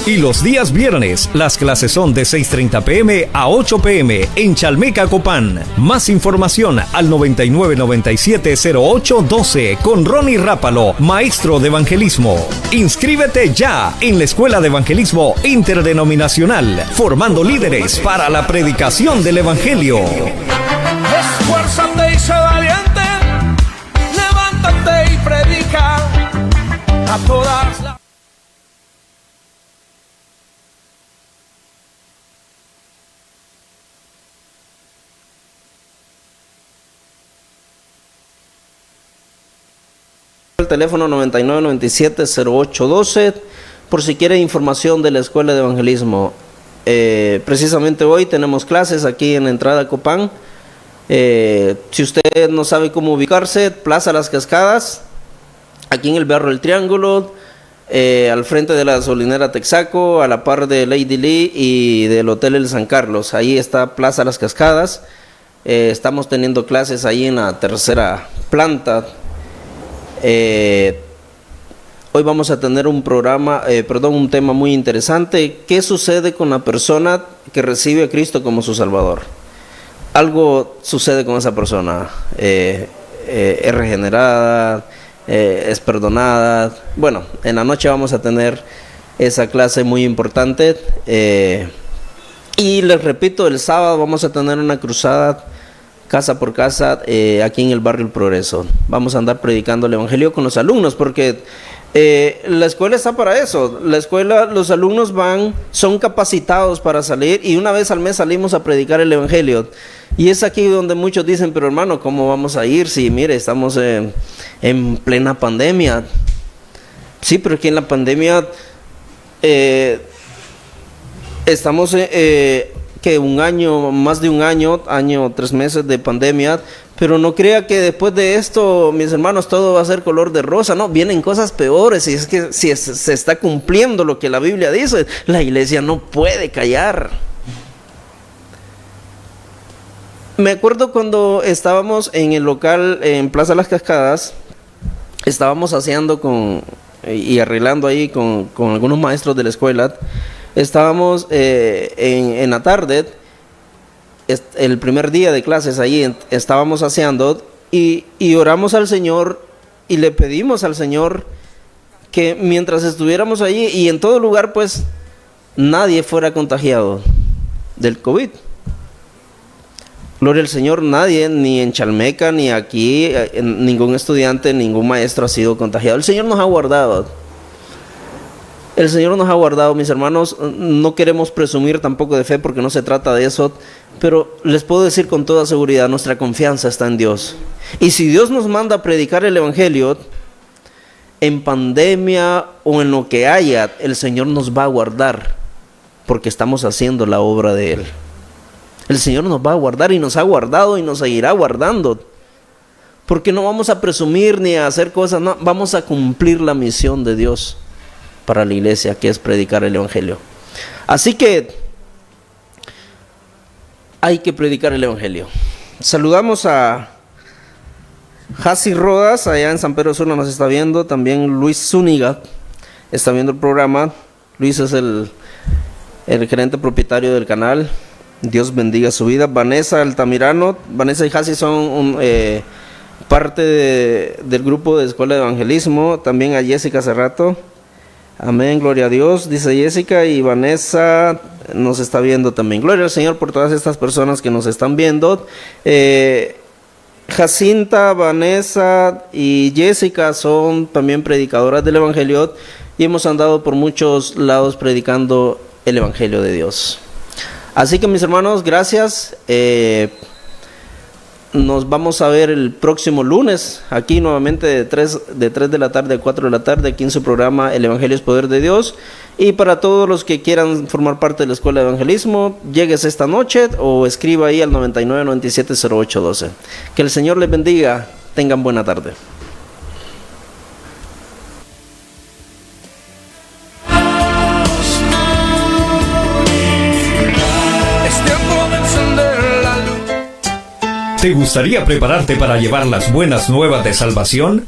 Y los días viernes, las clases son de 6:30 p.m. a 8 p.m. en Chalmeca, Copán. Más información al 9997-0812 con Ronnie Rápalo, maestro de evangelismo. Inscríbete ya en la Escuela de Evangelismo Interdenominacional, formando líderes para la predicación del Evangelio. Esfuérzate y sé valiente, levántate y predica a todas las... El teléfono 9997-0812 por si quiere información de la Escuela de Evangelismo. Precisamente hoy tenemos clases aquí en la Entrada Copán. Si usted no sabe cómo ubicarse, Plaza Las Cascadas, aquí en el Barrio El Triángulo, al frente de la gasolinera Texaco, a la par de Lady Lee y del Hotel El San Carlos. Ahí está Plaza Las Cascadas. Estamos teniendo clases ahí en la tercera planta. Hoy vamos a tener un tema muy interesante. ¿Qué sucede con la persona que recibe a Cristo como su Salvador? Algo sucede con esa persona. Es regenerada, es perdonada. Bueno, en la noche vamos a tener esa clase muy importante. Y les repito, el sábado vamos a tener una cruzada casa por casa aquí en el Barrio El Progreso. Vamos a andar predicando el Evangelio con los alumnos porque La escuela está para eso. La escuela, los alumnos son capacitados para salir, y una vez al mes salimos a predicar el evangelio. Y es aquí donde muchos dicen, pero hermano, ¿cómo vamos a ir si, mire, estamos en plena pandemia? Sí, pero aquí en la pandemia estamos que un año, más de un año, 3 meses de pandemia. Pero no crea que después de esto, mis hermanos, todo va a ser color de rosa. No, vienen cosas peores. Y es que si se está cumpliendo lo que la Biblia dice, la iglesia no puede callar. Me acuerdo cuando estábamos en el local en Plaza Las Cascadas, estábamos aseando y arreglando ahí con algunos maestros de la escuela. Estábamos en la tarde, el primer día de clases, ahí estábamos aseando y oramos al Señor y le pedimos al Señor que mientras estuviéramos allí y en todo lugar, pues nadie fuera contagiado del COVID. Gloria al Señor, nadie, ni en Chalmeca, ni aquí, ningún estudiante, ningún maestro ha sido contagiado. El Señor nos ha guardado. El Señor nos ha guardado, mis hermanos. No queremos presumir tampoco de fe porque no se trata de eso, pero les puedo decir con toda seguridad, nuestra confianza está en Dios. Y si Dios nos manda a predicar el evangelio, en pandemia o en lo que haya, el Señor nos va a guardar porque estamos haciendo la obra de Él. El Señor nos va a guardar y nos ha guardado y nos seguirá guardando. Porque no vamos a presumir ni a hacer cosas, no, vamos a cumplir la misión de Dios para la iglesia, que es predicar el evangelio. Así que hay que predicar el evangelio. Saludamos a Jasi Rodas, allá en San Pedro Sula nos está viendo. También Luis Zúñiga está viendo el programa. Luis es el gerente propietario del canal. Dios bendiga su vida. Vanessa Altamirano, Vanessa y Jasi son parte del grupo de Escuela de Evangelismo. También a Jessica Cerrato. Amén, gloria a Dios, dice Jessica. Y Vanessa nos está viendo también. Gloria al Señor por todas estas personas que nos están viendo. Jacinta, Vanessa y Jessica son también predicadoras del Evangelio y hemos andado por muchos lados predicando el Evangelio de Dios. Así que, mis hermanos, gracias. Nos vamos a ver el próximo lunes, aquí nuevamente de 3 de la tarde a 4 de la tarde, aquí en su programa El Evangelio es Poder de Dios. Y para todos los que quieran formar parte de la Escuela de Evangelismo, llegues esta noche o escriba ahí al 99970812. Que el Señor les bendiga, tengan buena tarde. ¿Te gustaría prepararte para llevar las buenas nuevas de salvación?